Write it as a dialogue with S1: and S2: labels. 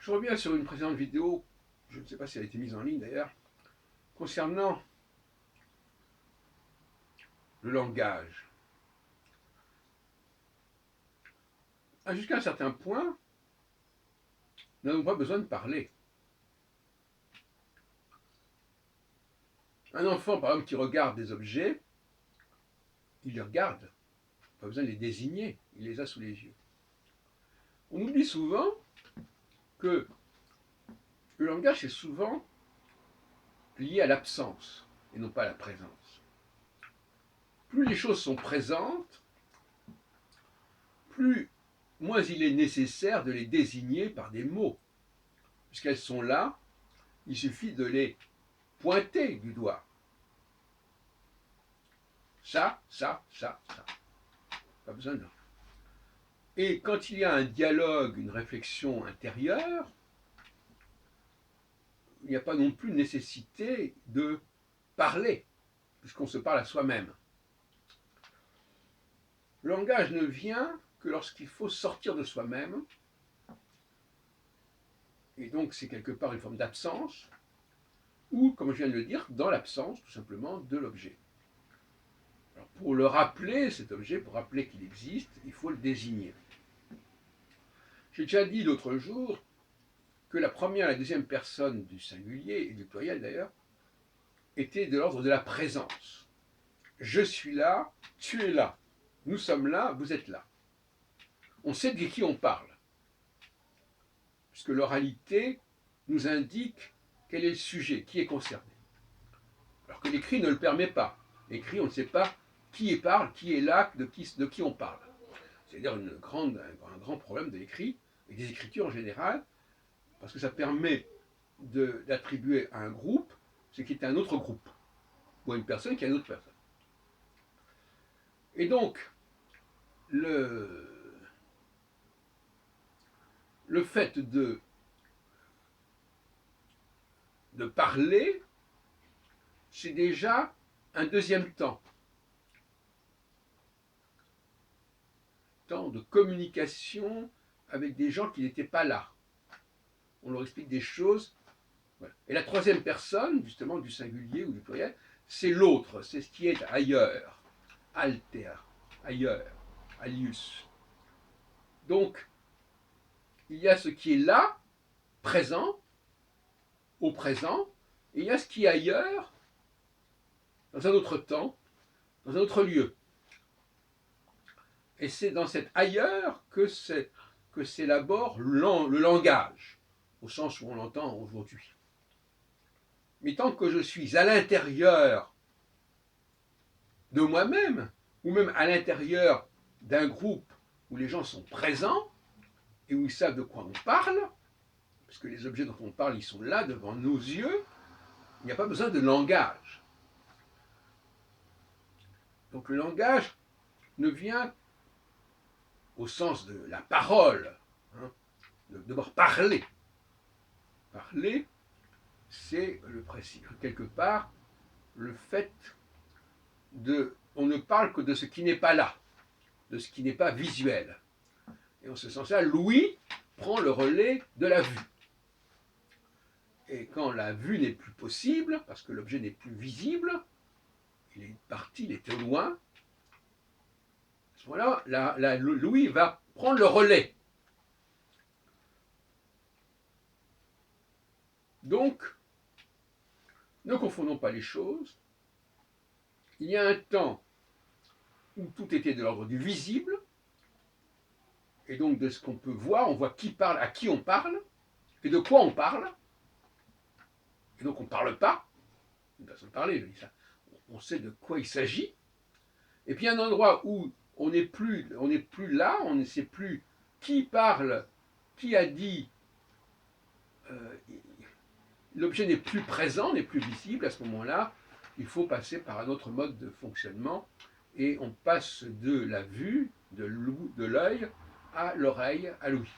S1: Je reviens sur une précédente vidéo, je ne sais pas si elle a été mise en ligne d'ailleurs, concernant le langage. Jusqu'à un certain point, nous n'avons pas besoin de parler. Un enfant, par exemple, qui regarde des objets, il les regarde. Pas besoin de les désigner, il les a sous les yeux. On oublie souvent que le langage est souvent lié à l'absence et non pas à la présence. Plus les choses sont présentes, moins il est nécessaire de les désigner par des mots. Puisqu'elles sont là, il suffit de les pointer du doigt. Ça. Pas besoin de... Et quand il y a un dialogue, une réflexion intérieure, il n'y a pas non plus nécessité de parler, puisqu'on se parle à soi-même. Le langage ne vient que lorsqu'il faut sortir de soi-même, et donc c'est quelque part une forme d'absence, ou, comme je viens de le dire, dans l'absence, tout simplement, de l'objet. Alors, pour le rappeler, cet objet, pour rappeler qu'il existe, il faut le désigner. J'ai déjà dit l'autre jour que la première et la deuxième personne du singulier, et du pluriel d'ailleurs, étaient de l'ordre de la présence. Je suis là, tu es là. Nous sommes là, vous êtes là. On sait de qui on parle, puisque l'oralité nous indique quel est le sujet, qui est concerné. Alors que l'écrit ne le permet pas. L'écrit, on ne sait pas qui parle, qui est là, de qui on parle. C'est-à-dire un grand problème de l'écrit, et des écritures en général, parce que ça permet d'attribuer à un groupe ce qui est un autre groupe, ou à une personne qui est une autre personne. Et donc, le fait de parler, c'est déjà un deuxième temps de communication avec des gens qui n'étaient pas là. On leur explique des choses. Voilà. Et la troisième personne, justement, du singulier ou du pluriel, c'est l'autre, c'est ce qui est ailleurs, alter, ailleurs, alius. Donc, il y a ce qui est là, présent, au présent, et il y a ce qui est ailleurs, dans un autre temps, dans un autre lieu. Et c'est dans cet ailleurs que s'élabore le langage, au sens où on l'entend aujourd'hui. Mais tant que je suis à l'intérieur de moi-même, ou même à l'intérieur d'un groupe où les gens sont présents, et où ils savent de quoi on parle, parce que les objets dont on parle, ils sont là, devant nos yeux, il n'y a pas besoin de langage. Donc le langage ne vient au sens de la parole, hein, de devoir parler. Parler, c'est le principe, quelque part, le fait de... On ne parle que de ce qui n'est pas là, de ce qui n'est pas visuel. Et en ce sens-là, l'ouïe prend le relais de la vue. Et quand la vue n'est plus possible, parce que l'objet n'est plus visible, il est parti, il était au loin, à ce moment-là, l'ouïe va prendre le relais. Donc, ne confondons pas les choses. Il y a un temps où tout était de l'ordre du visible, et donc de ce qu'on peut voir, on voit qui parle, à qui on parle, et de quoi on parle. Et donc on ne parle pas, une façon de parler, je dis ça. On sait de quoi il s'agit. Et puis il y a un endroit où on n'est plus là, on ne sait plus qui parle, qui a dit, l'objet n'est plus présent, n'est plus visible. À ce moment-là, il faut passer par un autre mode de fonctionnement, et on passe de la vue, de l'œil, à l'oreille, à l'ouïe.